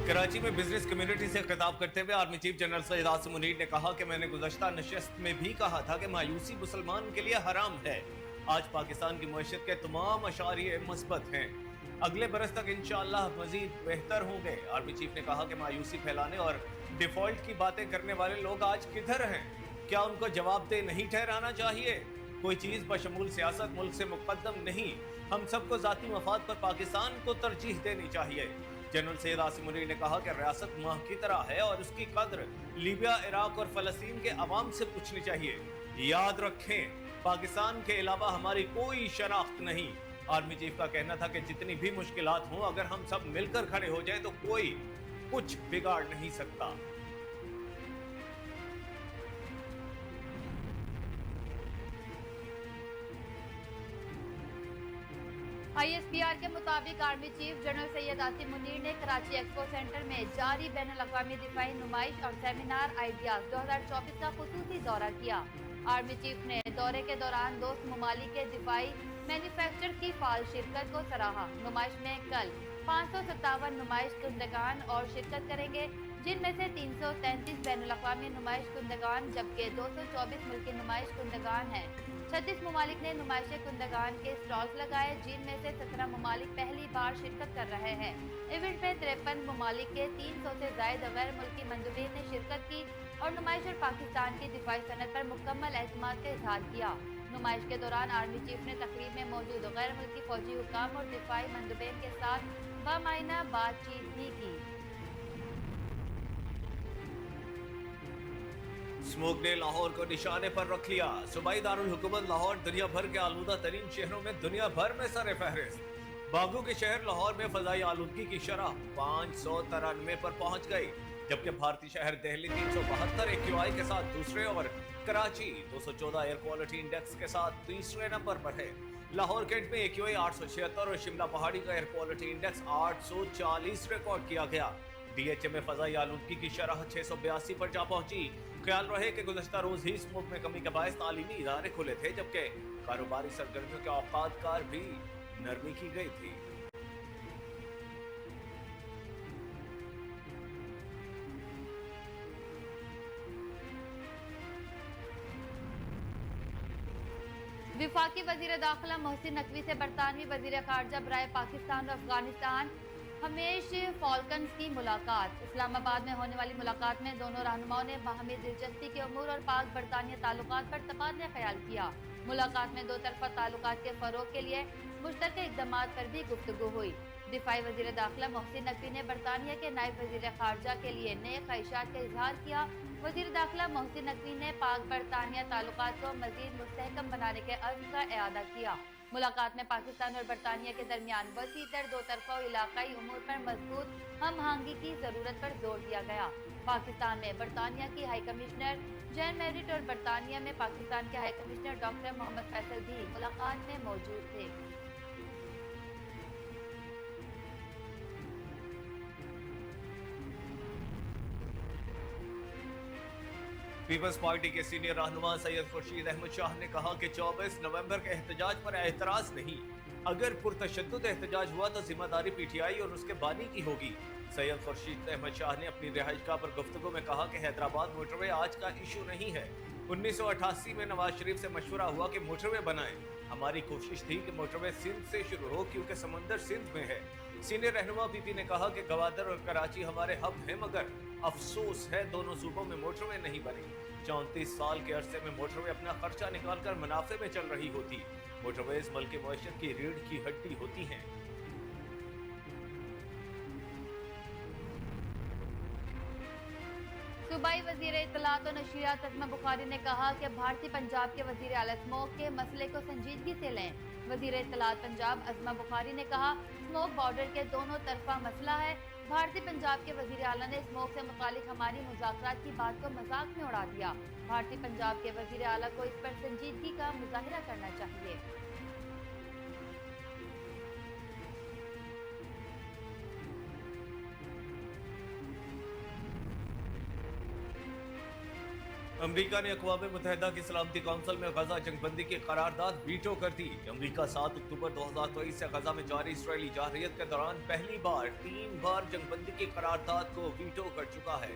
कराची में business community से खिताब करते हुए army chief general Syed Asim Munir ने कहा कि मैंने गुज़श्ता नशस्त में भी कहा था कि मायूसी मुसलमान के लिए हराम है। आज पाकिस्तान की मईशत के तमाम अशारिये मस्बत हैं। अगले बरस तक इंशाअल्लाह मजीद बेहतर होंगे। आर्मी चीफ ने कहा कि मायूसी फैलाने और डिफॉल्ट की बातें करने वाले लोग आज किधर हैं? क्या उनको जवाबदेह नहीं ठहराना चाहिए? कोई चीज बशमूल सियासत मुल्क से मुकद्दम नहीं। हम सबको जाती मफाद पर पाकिस्तान को तरजीह देनी चाहिए। जनरल सैयद आसिम मुनीर ने कहा कि रियासत माह की तरह है और उसकी कद्र लीबिया, इराक और फलस्तीन के अवाम से पूछनी चाहिए। याद रखें, पाकिस्तान के अलावा हमारी कोई शनाख्त नहीं। आर्मी चीफ का कहना था कि जितनी भी मुश्किलात हों, अगर हम सब मिलकर खड़े हो जाए तो कोई कुछ बिगाड़ नहीं सकता। ISPR के मुताबिक army chief general Syed Asim Munir ने कराची एक्सपो सेंटर में जारी बैनुल-अक़वामी दिफाई नुमाइश और सेमिनार आइडियाज 2024 का खुसूसी दौरा किया। आर्मी चीफ ने दौरे के दौरान दोस्त ममालिक के दिफाई मैन्युफैक्चर की फाल शिरकत को सराहा। नुमाइश में कल 557 नुमाइश कुंदगान और शिरकत करेंगे, जिनमें से 333 बैनुल-अक़वामी नुमाइश कुंदगान जबकि 224 मुल्की नुमाइश कुंदगान हैं। 36 ममालिक ने नुमाइश कुंदगान के स्टॉल्स लगाए, जिनमें से 17 ममालिक पहली बार शिरकत कर रहे हैं। इवेंट में 53 ममालिक के 300 से ज्यादा गैर मुल्की मंदुबीन ने शिरकत की और नुमाइश और पाकिस्तान की दिफाई सनत पर मुकम्मल एतमाद का इजहार किया। नुमाइश के दौरान आर्मी चीफ ने तकरीब में मौजूद गैर मुल्की फौजी हुकाम और दिफाई मंदुबीन के साथ बामायना बातचीत भी की। स्मोक ने लाहौर को निशाने पर रख लिया। सूबाई दारुल हुकूमत लाहौर दुनिया भर के आलूदा तरीन शहरों में दुनिया भर में सर फहरिस्त। बागों के शहर लाहौर में फजाई आलूदगी की शरह 593 पर पहुंच गई, जबकि भारतीय शहर दिल्ली 372 AQI के साथ दूसरे और कराची 214 एयर क्वालिटी इंडेक्स के साथ तीसरे नंबर पर है। लाहौर कैंट में AQI 876 और शिमला पहाड़ी का एयर क्वालिटी इंडेक्स 840 रिकॉर्ड किया गया। DHA में फजाई आलूदगी की शरह 682 पर जा पहुंची। ख्याल रहे कि गुज़श्ता रोज ही स्मोक में कमी के बायस तालीमी इदारे खुले थे, जबकि कारोबारी सरगर्मियों के औकात कार भी नरमी की गई थी। विफाकी वजीर दाखिला मोहसिन नकवी से बरतानवी वजीर खारजा बराए पाकिस्तान और अफगानिस्तान हमेश फॉल्कन्स की मुलाकात। इस्लामाबाद में होने वाली मुलाकात में दोनों रहनुमाओं ने बाहमी दिलचस्पी के अमूर और पाक बरतानिया ताल्लुकात पर तबादला ख्याल किया। मुलाकात में दो तरफा ताल्लुकात के फरोग के लिए मुश्तरका इक़दामात पर भी गुफ्तगू हुई। दिफाई वजीर दाखिला मोहसिन नकवी ने बरतानिया के नायब वजीर खारजा के लिए नए ख्वाहिशात का इजहार किया। वजीर दाखिला मोहसिन नकवी ने पाक बरतानिया ताल्लुकात को मजीद मुस्तहकम बनाने के अज़्म का इआदा किया। मुलाकात में पाकिस्तान और बरतानिया के दरमियान वसी तर दो तरफा और इलाकाई उमूर पर मजबूत हम आहंगी की जरूरत पर जोर दिया गया। पाकिस्तान में बरतानिया की हाई कमिश्नर जैन मैरिट और बरतानिया में पाकिस्तान के high commissioner doctor Mohammad Faisal भी मुलाकात में मौजूद थे। पीपल्स पार्टी के सीनियर रहनुमा सैयद खुर्शीद अहमद शाह ने कहा कि 24 नवंबर के एहतजाज पर एतराज नहीं, अगर पुरतशद्दुद एहतजाज हुआ तो जिम्मेदारी PTI और उसके बानी की होगी। सैयद खुर्शीद अहमद शाह ने अपनी रिहाइशगाह पर गुफ्तगू में कहा कि हैदराबाद मोटरवे आज का इशू नहीं है। 1988 में नवाज शरीफ से मशवरा हुआ कि मोटरवे बनाएं। हमारी कोशिश थी कि मोटरवे सिंध से शुरू हो, क्योंकि समंदर सिंध में है। सीनियर रहनुमा PP ने कहा कि गवादर और कराची हमारे हब हैं, मगर अफसोस है दोनों सूबों में मोटरवे नहीं बनी। 34 साल के अरसे में मोटरवे अपना खर्चा निकालकर मुनाफे में चल रही होती। मोटरवेज मुल्क की मईशत की रीढ़ की हड्डी होती हैं। सूबाई वजीर इत्तलात और नशरियात अज़मा बुखारी ने कहा कि भारतीय पंजाब के वजीर आला स्मोक के मसले को संजीदगी से लें। वजीर इत्तलात पंजाब अज़मा बुखारी ने कहा, स्मोक बॉर्डर के दोनों तरफा मसला है। भारतीय पंजाब के वजीर आला ने स्मोक से मुतालिक हमारी मुज़ाकरात की बात को मजाक में उड़ा दिया। भारतीय पंजाब के वजीर आला को इस पर संजीदगी का मुजाहिरा करना चाहिए। अमेरिका ने अक़वाम मुत्तहिदा की सलामती कौंसिल में गजा जंगबंदी की करारदाद वीटो कर दी। अमेरिका 7 अक्टूबर 2023 से गजा में जारी इसराइली जारहियत के दौरान पहली बार 3 बार जंगबंदी की करारदाद को वीटो कर चुका है।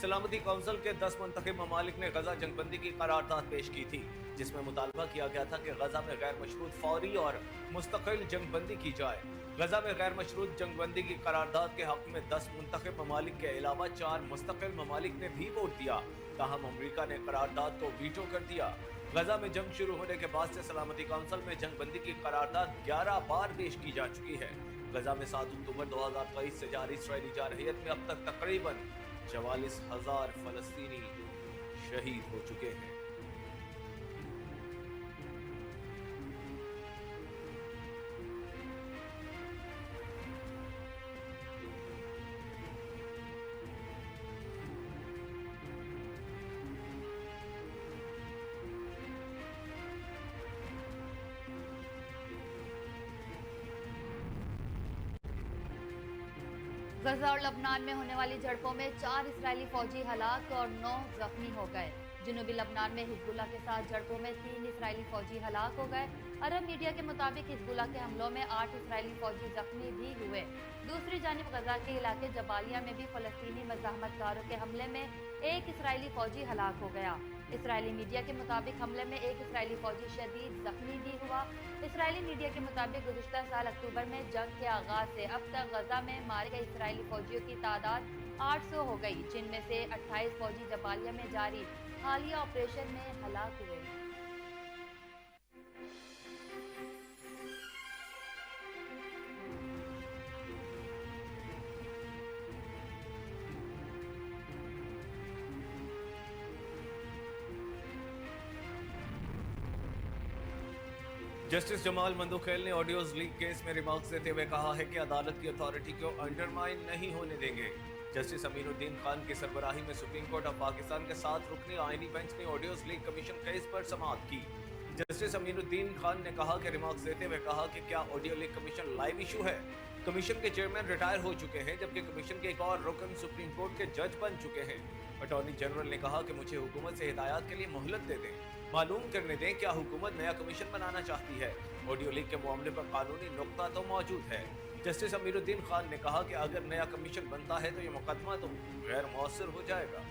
सलामती कौंसिल के 10 मुंतखब ममालिक ने गजा जंगबंदी की करारदाद पेश की थी, जिसमें मुतालबा किया गया था कि गजा में गैर मशरूत फौरी और मुस्तकिल जंगबंदी की जाए। गजा में गैर मशरूत जंगबंदी की करारदाद के हक में 10 मुंतखब ममालिक के अलावा 4 मुस्तकिल ममालिक ने भी वोट दिया। ताहम अमरीका ने करारदाद को वीटो कर दिया। गजा में जंग शुरू होने के बाद से सलामती कौंसिल में जंगबंदी की करारदाद 11 बार पेश की जा चुकी है। गजा में 7 अक्टूबर 2023 से जारी इसराइली जारहियत में अब तक तकरीबन 44,000 फलस्तीनी शहीद हो चुके हैं। गजा और लबनान में होने वाली झड़पों में 4 इजरायली फौजी हलाक और 9 जख्मी हो गए। जनूबी लबनान में हिजबुल्लाह के साथ झड़पों में 3 इजरायली फौजी हलाक हो गए। अरब मीडिया के मुताबिक हिजबुल्लाह के हमलों में 8 इजरायली फौजी जख्मी भी हुए। दूसरी जानिब गजा के इलाके जबालिया में भी फलस्तीनी मज़ाहमतकारों के हमले में 1 इजरायली फौजी हलाक हो गया। इसराइली मीडिया के मुताबिक हमले में 1 इजरायली फौजी शदीद जख्मी भी हुआ। इसराइली मीडिया के मुताबिक गुज़िश्ता साल अक्टूबर में जंग के आगाज से अब तक गजा में मारे गए इसराइली फौजियों की तादाद 800 हो गई, जिनमें से 28 फौजी जबालिया में जारी हालिया ऑपरेशन में हलाक हुए। जस्टिस जमाल मंदुखेल ने ऑडियोज लीक केस में रिमार्क्स देते हुए कहा है कि अदालत की अथॉरिटी को अंडरमाइन नहीं होने देंगे। जस्टिस अमीनुद्दीन खान की सरबराही में सुप्रीम कोर्ट ऑफ पाकिस्तान के 7 रुकनी आईनी बेंच ने ऑडियोज लीक कमीशन केस पर समाअत की। जस्टिस अमीनुद्दीन खान ने कहा कि रिमार्क्स देते हुए कहा कि क्या audio leak commission live issue है। कमीशन के चेयरमैन रिटायर हो चुके हैं, जबकि कमीशन के एक और रुकन सुप्रीम कोर्ट के जज बन चुके हैं। अटॉर्नी जनरल ने कहा कि मुझे हुकूमत से हिदायत के लिए मोहलत दे दें, मालूम करने दें क्या हुकूमत नया कमीशन बनाना चाहती है। ऑडियो लीक के मामले पर कानूनी नुक्ता तो मौजूद है। जस्टिस अमीरुद्दीन खान ने कहा कि अगर नया कमीशन बनता है तो ये मुकदमा तो गैर मौसर हो जाएगा।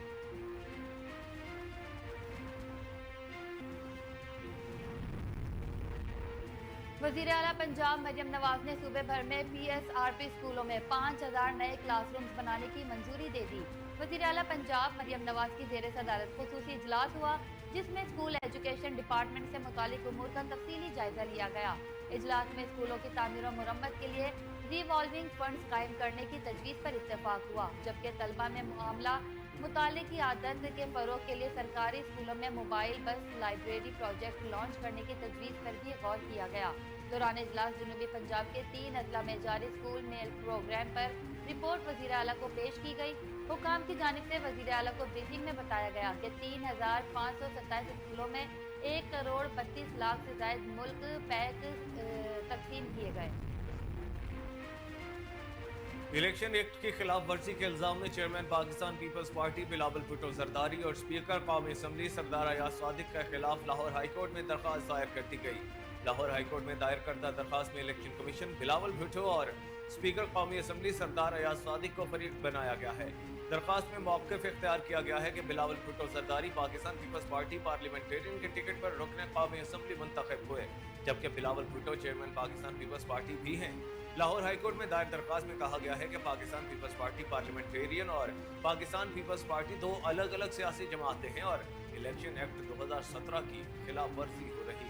वजीर आला पंजाब मरियम नवाज ने सूबे भर में PSRP स्कूलों में 5,000 नए क्लासरूम्स बनाने की मंजूरी दे दी। वजीर आला पंजाब मरियम नवाज की जेर सदारत खुसूसी इजलास हुआ, जिसमें स्कूल एजुकेशन डिपार्टमेंट से मुतालिक उमूर का तफसीली जायजा लिया गया। इजलास में स्कूलों की तामीर और मुरम्मत के लिए रिवॉल्विंग फंड्स कायम करने की तजवीज़ पर इत्तेफाक हुआ, जबकि तलबा में मामला मुताले की आदत के फ़रोग के लिए सरकारी स्कूलों में मोबाइल बस लाइब्रेरी प्रोजेक्ट लॉन्च करने की तजवीज़ पर भी गौर किया गया। दौरान इजलास जनूबी पंजाब के 3 अजला में जारी स्कूल मेल प्रोग्राम पर रिपोर्ट वज़ीर आला को पेश की गई। हुकाम की जानिब से वज़ीर आला को ब्रीफिंग में बताया गया कि 3,527 स्कूलों में 1 करोड़ 32 लाख से ज़ायद मुल्क पैक तकसीम किए गए। इलेक्शन एक्ट की खिलाफ वर्जी के इल्जाम में chairman Pakistan Peoples Party Bilawal Bhutto Zardari और स्पीकर कौमी असम्बली सरदार अयाज सादिक के खिलाफ लाहौर हाईकोर्ट में दरख्वास्त दायर कर दी गई। लाहौर हाईकोर्ट में दायर करदा दरख्वास्त में इलेक्शन कमीशन बिलावल भुट्टो और स्पीकर कौमी असम्बली सरदार अयाज सादिक को फरीक बनाया गया है। दरख्वास्त में मौक़िफ़ इख्तियार किया गया है कि Bilawal Bhutto Zardari Pakistan Peoples Party Parliamentarian के टिकट पर रुकने कौमी असम्बली मुंतखब हुए, जबकि Bilawal Bhutto chairman Pakistan Peoples Party भी हैं। लाहौर हाईकोर्ट में दायर दरख्वास्त में कहा गया है कि पाकिस्तान पीपल्स पार्टी पार्लियामेंटेरियन और पाकिस्तान पीपल्स पार्टी 2 अलग अलग सियासी जमातें हैं और इलेक्शन एक्ट 2017 की खिलाफ वर्जी हो रही है।